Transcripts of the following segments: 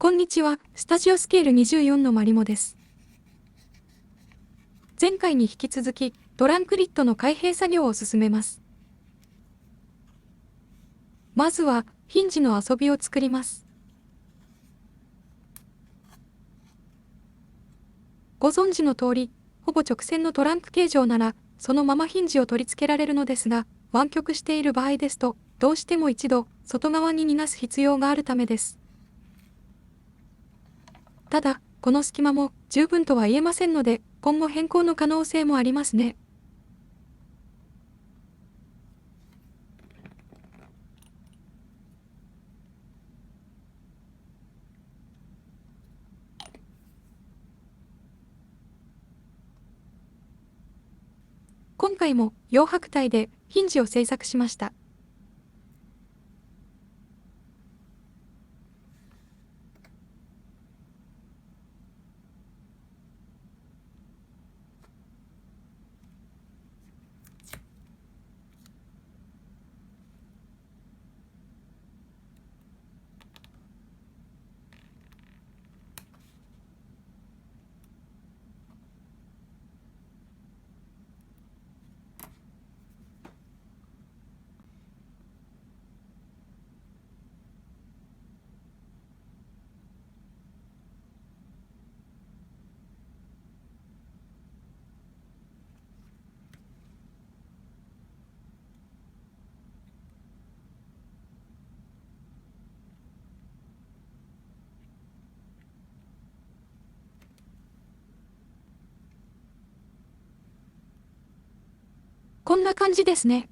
こんにちは、スタジオスケール24のマリモです。前回に引き続き、トランクリットの開閉作業を進めます。まずは、ヒンジの遊びを作ります。ご存知の通り、ほぼ直線のトランク形状なら、そのままヒンジを取り付けられるのですが、湾曲している場合ですと、どうしても一度、外側に逃がす必要があるためです。ただ、この隙間も十分とは言えませんので、今後変更の可能性もありますね。今回も洋白帯でヒンジを製作しました。こんな感じですね。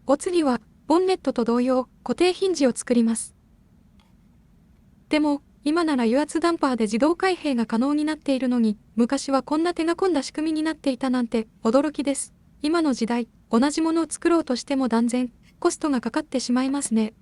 お次は、ボンネットと同様、固定ヒンジを作ります。でも、今なら油圧ダンパーで自動開閉が可能になっているのに、昔はこんな手が込んだ仕組みになっていたなんて、驚きです。今の時代、同じものを作ろうとしても断然、コストがかかってしまいますね。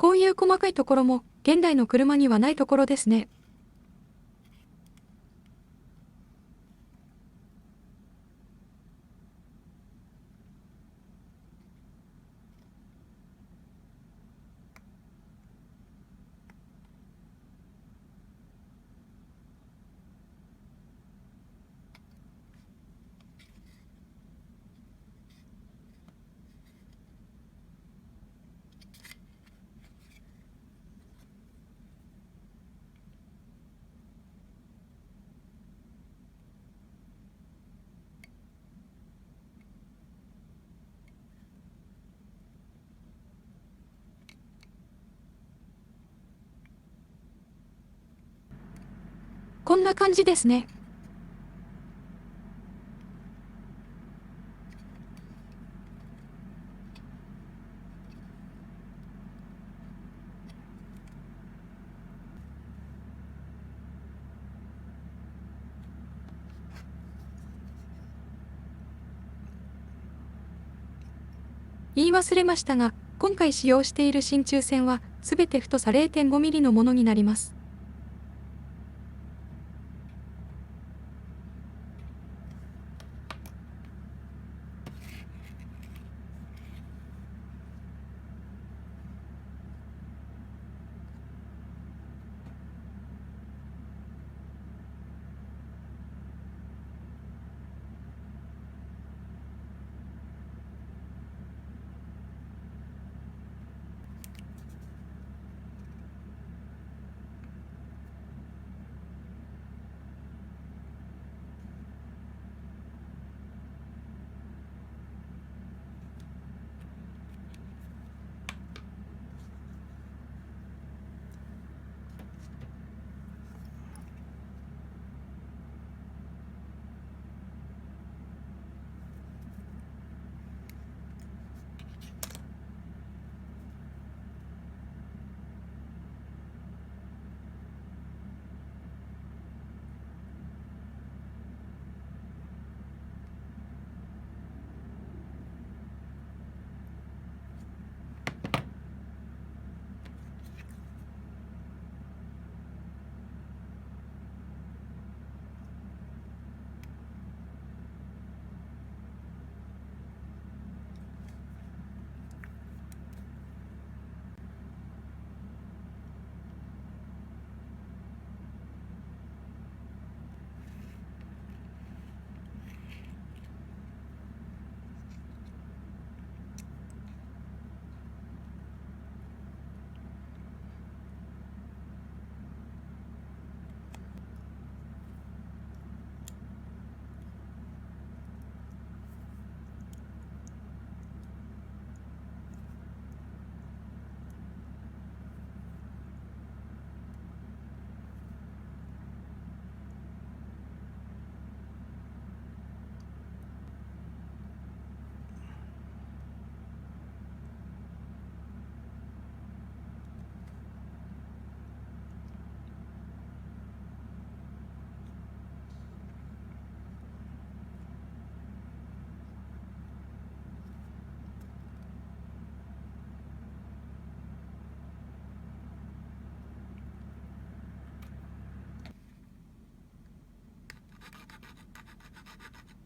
こういう細かいところも、現代の車にはないところですね。こんな感じですね。言い忘れましたが、今回使用している真鍮線は、すべて太さ 0.5 ミリのものになります。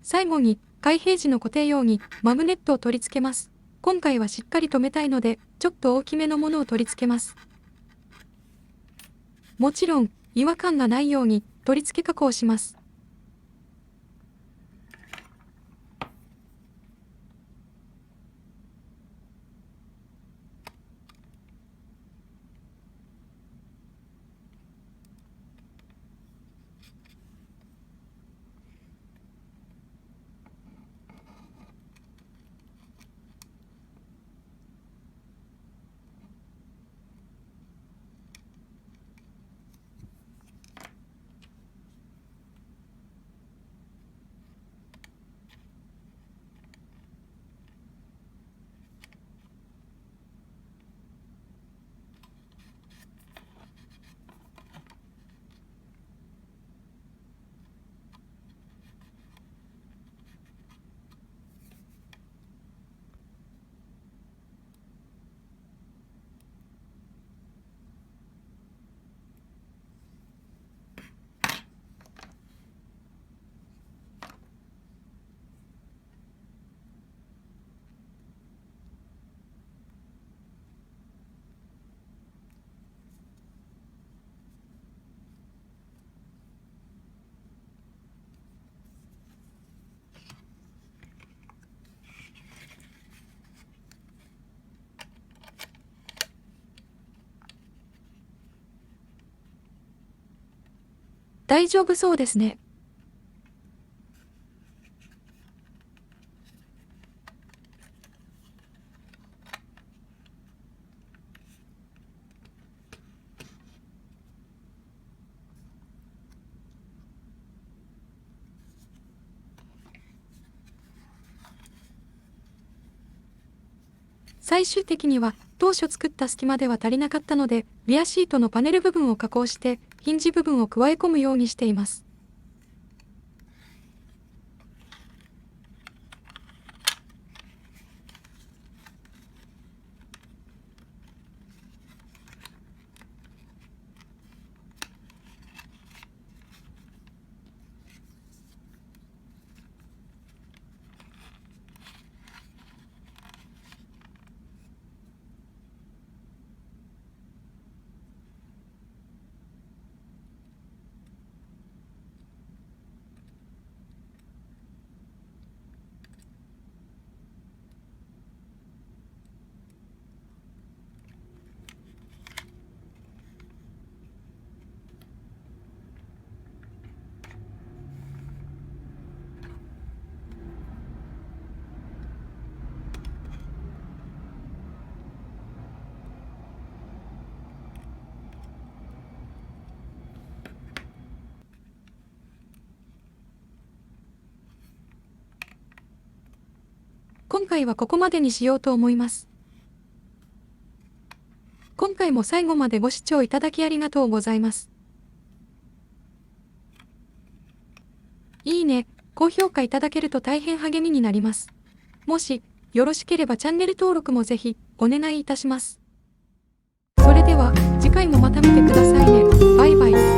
最後に、開閉時の固定用にマグネットを取り付けます。今回はしっかり留めたいので、ちょっと大きめのものを取り付けます。もちろん、違和感がないように取り付け加工します。大丈夫そうですね。最終的には当初作った隙間では足りなかったので、リアシートのパネル部分を加工して、ヒンジ部分を加え込むようにしています。今回はここまでにしようと思います。今回も最後までご視聴いただきありがとうございます。いいね、高評価いただけると大変励みになります。もしよろしければチャンネル登録もぜひお願いいたします。それでは次回もまた見てくださいね。バイバイ。